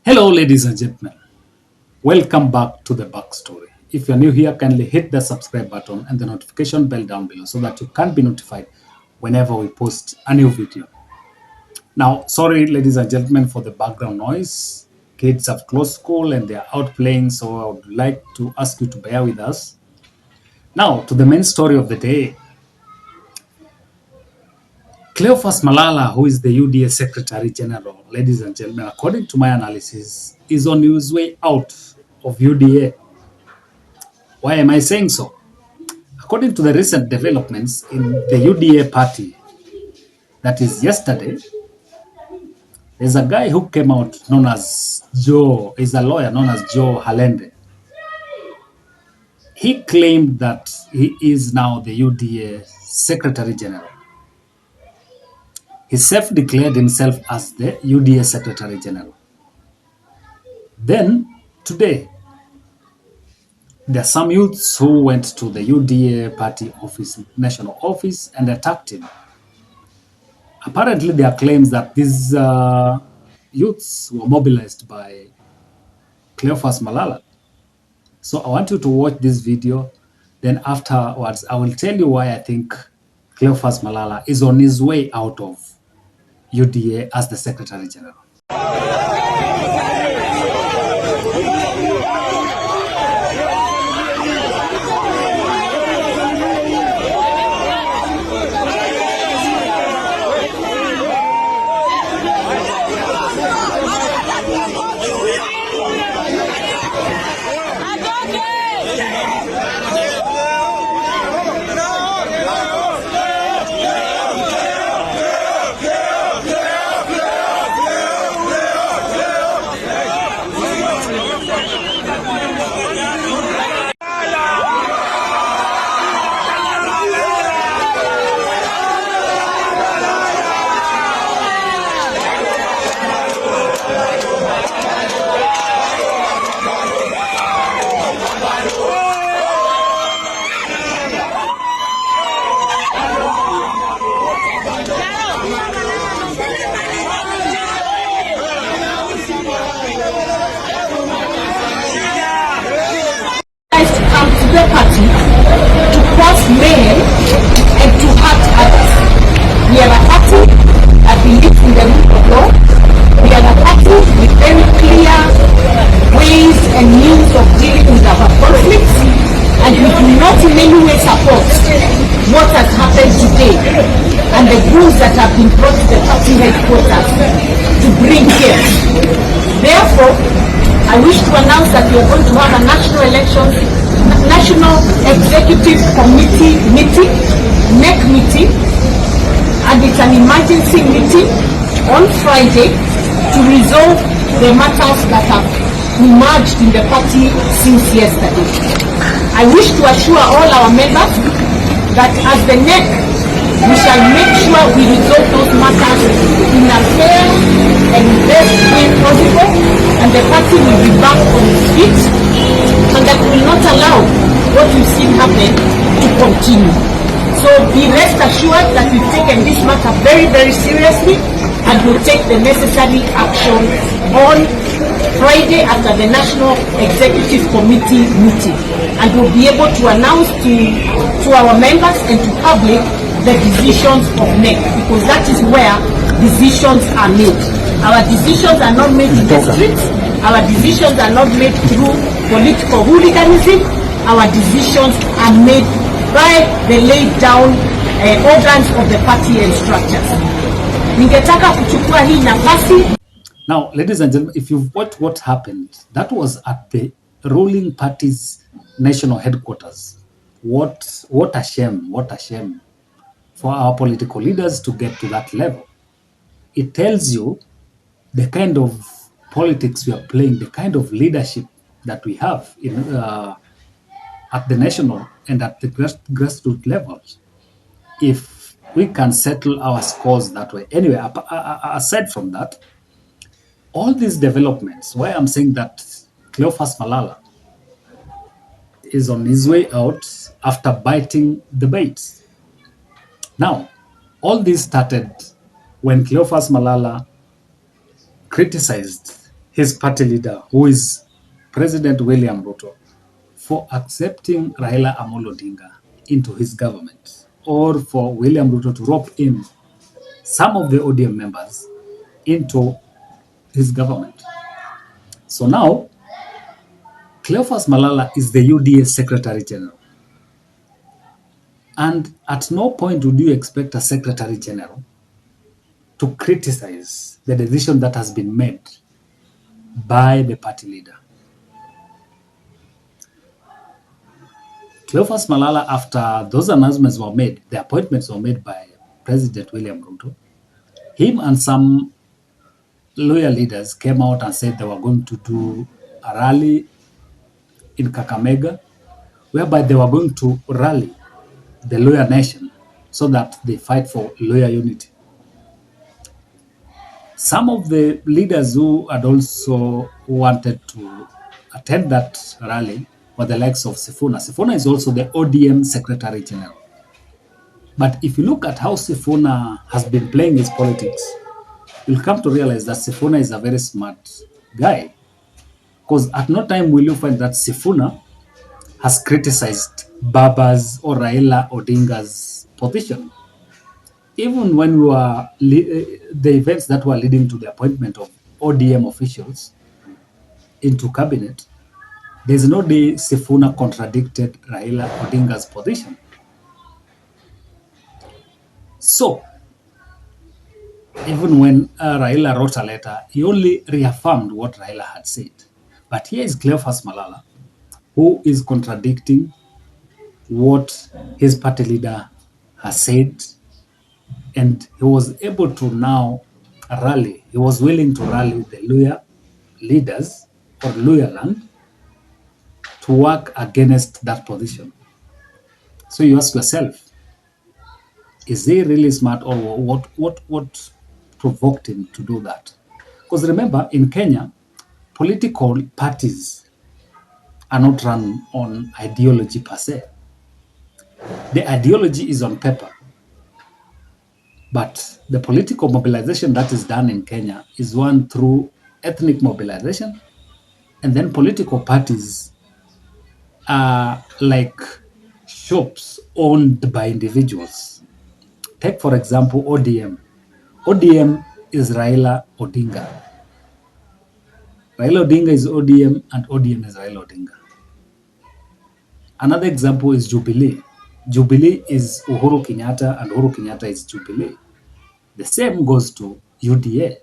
Hello, ladies and gentlemen. Welcome back to the backstory. If you're new here, kindly hit the subscribe button and the notification bell down below so that you can be notified whenever we post a new video. Now, sorry, ladies and gentlemen, for the background noise. Kids have closed school and they're out playing, so I would like to ask you to bear with us. Now, to the main story of the day. Cleophas Malala, who is the UDA Secretary General, ladies and gentlemen, according to my analysis, is on his way out of UDA. Why am I saying so? According to the recent developments in the UDA party, that is yesterday, there's a guy who came out known as Joe, is a lawyer known as Joe Halende. He claimed that he is now the UDA Secretary General. He self-declared himself as the UDA Secretary General. Then, today, there are some youths who went to the UDA party office, national office, and attacked him. Apparently, there are claims that these youths were mobilized by Cleophas Malala. So I want you to watch this video. Then afterwards, I will tell you why I think Cleophas Malala is on his way out of UDA as the Secretary General. What has happened today and the rules that have been brought to the party headquarters to bring chaos. Therefore, I wish to announce that we are going to have a National Executive Committee meeting, NEC meeting, and it's an emergency meeting on Friday to resolve the matters that have emerged in the party since yesterday. I wish to assure all our members that as the NEC, we shall make sure we resolve those matters in a fair and best way possible, and the party will be back on its feet, and that we will not allow what we've seen happen to continue. So be rest assured that we've taken this matter very, very seriously, and will take the necessary action on Friday after the National Executive Committee meeting, and we'll be able to announce to our members and to public the decisions of NEC, because that is where decisions are made. Our decisions are not made in the streets. Our decisions are not made through political hooliganism. Our decisions are made by the laid down organs of the party and structures. Ningetaka kuchukua hii nafasi. Now, ladies and gentlemen, if you've watched what happened, that was at the ruling party's national headquarters. What a shame, what a shame for our political leaders to get to that level. It tells you the kind of politics we are playing, the kind of leadership that we have in, at the national and at the grassroots levels. If we can settle our scores that way. Anyway, aside from that, all these developments, why I'm saying that Cleophas Malala is on his way out after biting the bait. Now, all this started when Cleophas Malala criticized his party leader, who is President William Ruto, for accepting Raila Amolo Odinga into his government, or for William Ruto to rope in some of the ODM members into his government. So now, Cleophas Malala is the UDA Secretary General. And at no point would you expect a Secretary General to criticize the decision that has been made by the party leader. Cleophas Malala, after those announcements were made, the appointments were made by President William Ruto, him and some loyal leaders came out and said they were going to do a rally in Kakamega, whereby they were going to rally the Luhya nation so that they fight for Luhya unity. Some of the leaders who had also wanted to attend that rally were the likes of Sifuna. Sifuna is also the ODM Secretary General. But if you look at how Sifuna has been playing his politics, you'll come to realize that Sifuna is a very smart guy. Because at no time will you find that Sifuna has criticized Baba's or Raila Odinga's position. Even when we were the events that were leading to the appointment of ODM officials into cabinet, there's no day Sifuna contradicted Raila Odinga's position. So, even when Raila wrote a letter, he only reaffirmed what Raila had said. But here is Cleophas Malala, who is contradicting what his party leader has said, and he was able to now rally. He was willing to rally the Luhya leaders or Luhya land to work against that position. So you ask yourself, is he really smart, or what provoked him to do that? Because remember, in Kenya, political parties are not run on ideology per se. The ideology is on paper. But the political mobilization that is done in Kenya is one through ethnic mobilization, and then political parties are like shops owned by individuals. Take, for example, ODM. ODM is Raila Odinga. Raila Odinga is ODM, and ODM is Raila Odinga. Another example is Jubilee. Jubilee is Uhuru Kenyatta, and Uhuru Kenyatta is Jubilee. The same goes to UDA.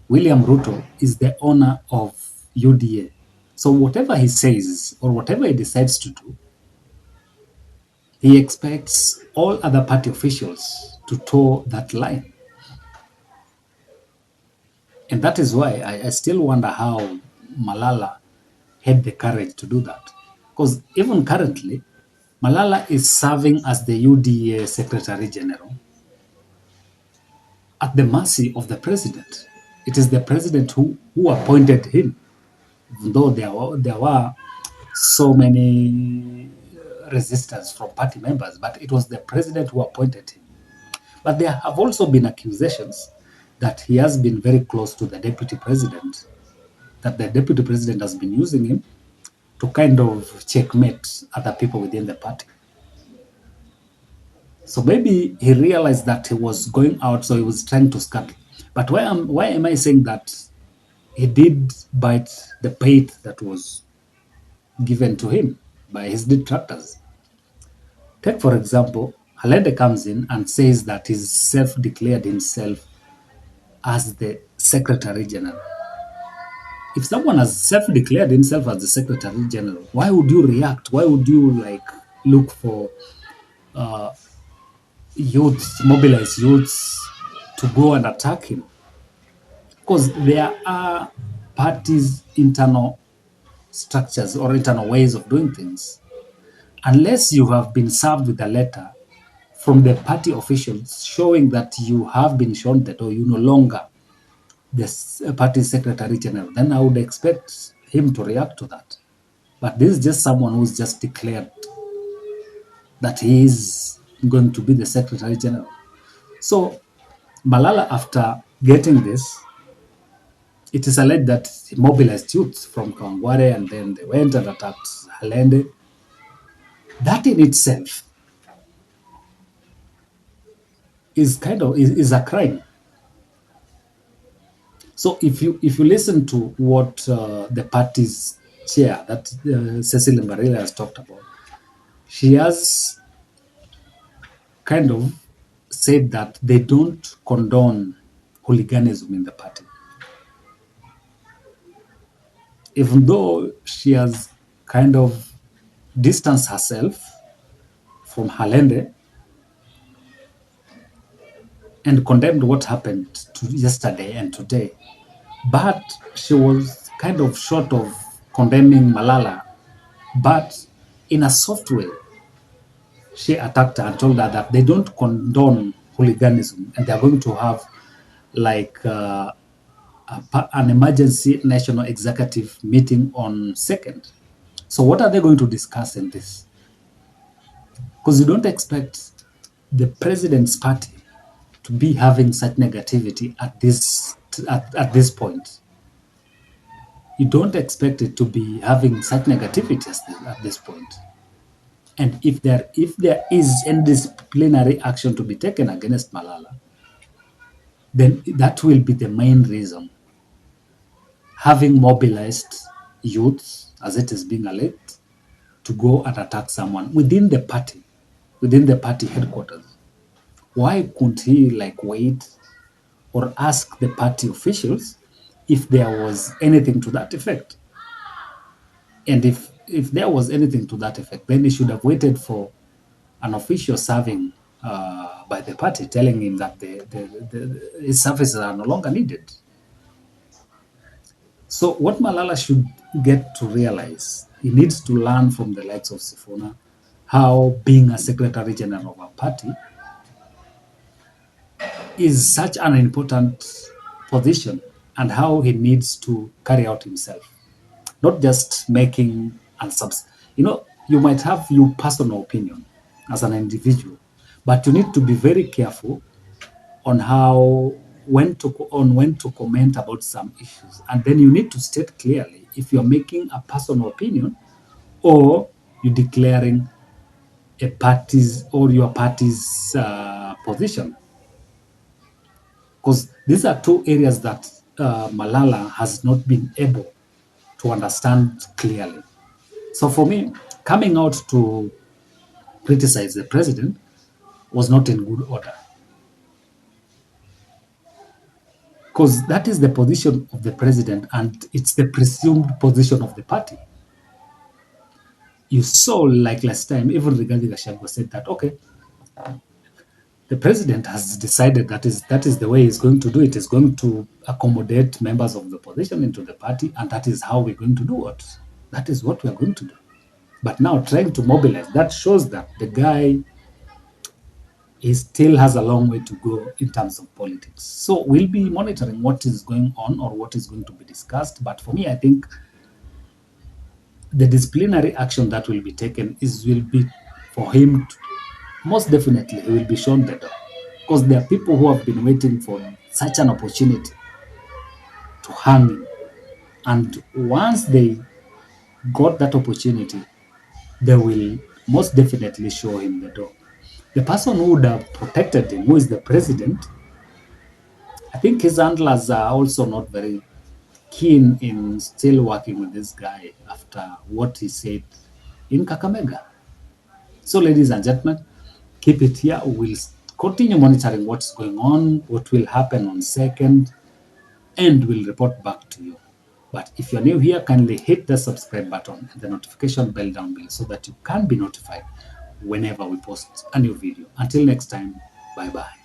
William Ruto is the owner of UDA. So whatever he says or whatever he decides to do, he expects all other party officials to toe that line. And that is why I still wonder how Malala had the courage to do that. Because even currently, Malala is serving as the UDA Secretary General at the mercy of the president. It is the president who appointed him, even though there were so many resistance from party members, but it was the president who appointed him. But there have also been accusations that he has been very close to the deputy president, that the deputy president has been using him to kind of checkmate other people within the party. So maybe he realized that he was going out, so he was trying to scuttle. But why am I saying that he did bite the bait that was given to him by his detractors? Take, for example, Halede comes in and says that he's self-declared himself as the Secretary General. If someone has self-declared himself as the Secretary General, why would you react? Why would you look for youths, mobilize youths to go and attack him? Because there are parties' internal structures or internal ways of doing things. Unless you have been served with a letter from the party officials showing that you have been shown that or you no longer the party secretary general, then I would expect him to react to that. But this is just someone who's just declared that he is going to be the secretary general. So Malala, after getting this, it is alleged that he mobilized youth from Kawangware and then they went and attacked Halende. That in itself is is a crime. So if you listen to what the party's chair, that Cecily Mbarila has talked about, she has kind of said that they don't condone hooliganism in the party. Even though she has kind of distanced herself from Halende and condemned what happened yesterday and today, but she was kind of short of condemning Malala, but in a soft way, she attacked her and told her that they don't condone hooliganism and they're going to have like an emergency national executive meeting on 2nd. So what are they going to discuss in this? Because you don't expect the president's party to be having such negativity at this point. You don't expect it to be having such negativity at this point. And if there is any disciplinary action to be taken against Malala, then that will be the main reason. Having mobilized youths, as it is being alleged, to go and attack someone within the party headquarters. Why couldn't he wait or ask the party officials if there was anything to that effect? And if there was anything to that effect, then he should have waited for an official serving by the party telling him that his services are no longer needed. So what Malala should get to realize, he needs to learn from the likes of Sifuna how being a secretary general of a party is such an important position and how he needs to carry out himself, not just making you might have your personal opinion as an individual, but you need to be very careful on when to comment about some issues, and then you need to state clearly if you're making a personal opinion or you're declaring a party's or your party's position, because these are two areas that Malala has not been able to understand clearly. So for me, coming out to criticize the president was not in good order, because that is the position of the president and it's the presumed position of the party. You saw, like last time, even Rigathi Gachagua said that, okay, the president has decided that is the way he's going to do it. He's going to accommodate members of the opposition into the party, and that is how we're going to do it. That is what we're going to do. But now trying to mobilize, that shows that the guy he still has a long way to go in terms of politics. So we'll be monitoring what is going on or what is going to be discussed. But for me, I think the disciplinary action that will be taken will be for him to, most definitely he will be shown the door, because there are people who have been waiting for such an opportunity to hang him, and once they got that opportunity, they will most definitely show him the door. The person who would have protected him, who is the president, I think his handlers are also not very keen in still working with this guy after what he said in Kakamega. So, ladies and gentlemen, keep it here. We'll continue monitoring what's going on, what will happen on 2nd, and we'll report back to you. But if you're new here, kindly hit the subscribe button and the notification bell down below so that you can be notified whenever we post a new video. Until next time, bye-bye.